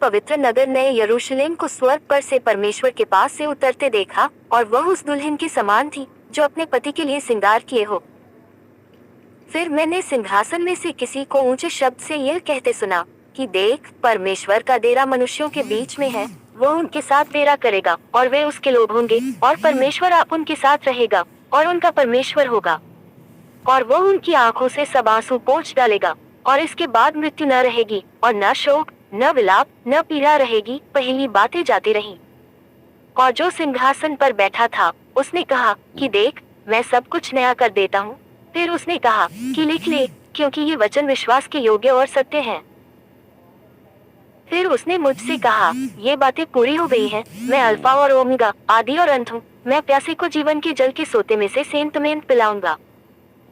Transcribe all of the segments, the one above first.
पवित्र नगर नए यरूशलेम को स्वर्ग पर से परमेश्वर के पास से उतरते देखा, और वह उस दुल्हन के समान थी जो अपने पति के लिए श्रृंगार किए हो। फिर मैंने सिंहासन में से किसी को ऊंचे शब्द से यह कहते सुना कि देख, परमेश्वर का डेरा मनुष्यों के बीच में है। वह उनके साथ डेरा करेगा और वे उसके लोग होंगे, और परमेश्वर आप उनके साथ रहेगा और उनका परमेश्वर होगा। और वह उनकी आंखों से सब आंसू पोंछ डालेगा, और इसके बाद मृत्यु न रहेगी, और न शोक, न विलाप, न पीड़ा रहेगी। पहली बातें जाती रहीं। और जो सिंहासन पर बैठा था उसने कहा कि देख, मैं सब कुछ नया कर देता हूँ। फिर उसने कहा कि लिख ले, क्योंकि ये वचन विश्वास के योग्य और सत्य हैं। फिर उसने मुझसे कहा, ये बातें पूरी हो गई हैं। मैं अल्फा और ओमेगा, आदि और अंत हूँ। मैं प्यासे को जीवन के जल के सोते में से सेंत में पिलाऊंगा।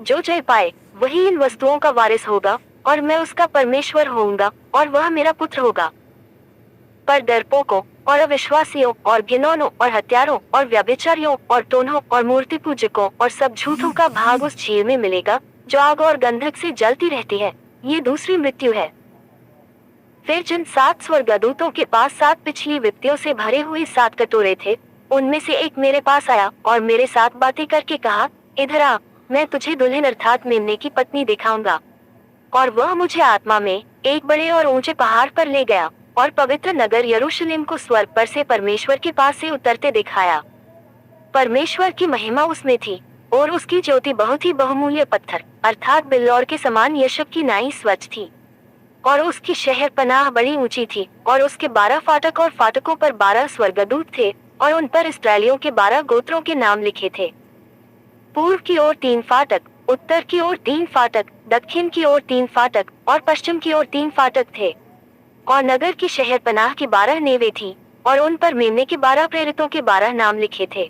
जो जय पाए वही इन वस्तुओं का वारिस होगा, और मैं उसका परमेश्वर होऊंगा और वह मेरा पुत्र होगा। पर डरपोकों और अविश्वासियों और घिनौनों और हत्यारों और व्यभिचारियों और टोन्हों और मूर्ति पूजकों और सब झूठों का भाग उस झील में मिलेगा जो आग और गंधक से जलती रहती है। ये दूसरी मृत्यु है। फिर जिन 7 स्वर्गदूतों के पास 7 पिछली विपत्तियों से भरे हुए 7 कटोरे थे, उनमें से एक मेरे पास आया और मेरे साथ बातें करके कहा, इधर आ, मैं तुझे दुल्हन अर्थात मेमने की पत्नी दिखाऊंगा। और वह मुझे आत्मा में एक बड़े और ऊंचे पहाड़ पर ले गया, और पवित्र नगर यरूशलेम को स्वर्ग पर से परमेश्वर के पास से उतरते दिखाया। परमेश्वर की महिमा उसमें थी, और उसकी ज्योति बहुत ही बहुमूल्य पत्थर अर्थात बिल्लौर के समान यशब की नाई स्वच्छ थी। और उसकी शहर पनाह बड़ी ऊंची थी, और उसके 12 फाटक और फाटकों पर 12 स्वर्गदूत थे, और उन पर इस्राएलियों के 12 गोत्रों के नाम लिखे थे। पूर्व की ओर 3 फाटक, उत्तर की ओर 3 फाटक, दक्षिण की ओर 3 फाटक और पश्चिम की ओर 3 फाटक थे। और नगर की शहर पनाह की 12 नेवें थी, और उन पर मेमने के 12 प्रेरितों के 12 नाम लिखे थे।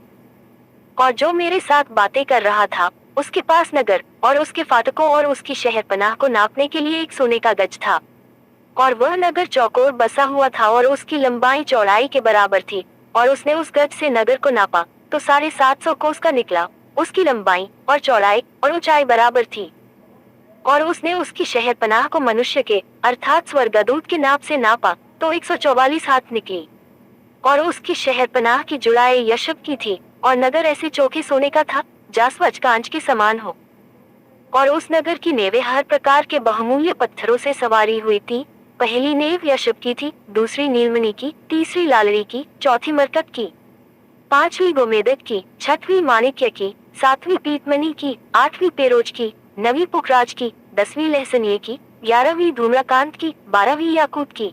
और जो मेरे साथ बातें कर रहा था, उसके पास नगर और उसके फाटकों और उसकी शहर पनाह को नापने के लिए एक सोने का गज था। और वह नगर चौकोर बसा हुआ था, और उसकी लंबाई चौड़ाई के बराबर थी। और उसने उस गज से नगर को नापा तो 750 कोस का निकला। उसकी लंबाई और चौड़ाई और ऊंचाई बराबर थी। और उसने उसकी शहर पनाह को मनुष्य के अर्थात स्वर्गदूत के नाप से नापा तो 144 हाथ निकली। और उसकी शहर पनाह की जुड़ाई यशब की थी, और नगर ऐसे चौके सोने का था जासवज कांच के समान हो। और उस नगर की नेवें हर प्रकार के बहुमूल्य पत्थरों से सवारी हुई थी। पहली नेव यशब की थी, दूसरी नीलमणि की, तीसरी लालड़ी की, चौथी मरकत की, 5वीं गोमेदक की, 6वीं माणिक्य की, 7वीं पीतमणि की, 8वीं पेरोज की, 9वीं पुखराज की, 10वीं लहसनिये की, 11वीं धूम्रकांत की, 12वीं याकूत की,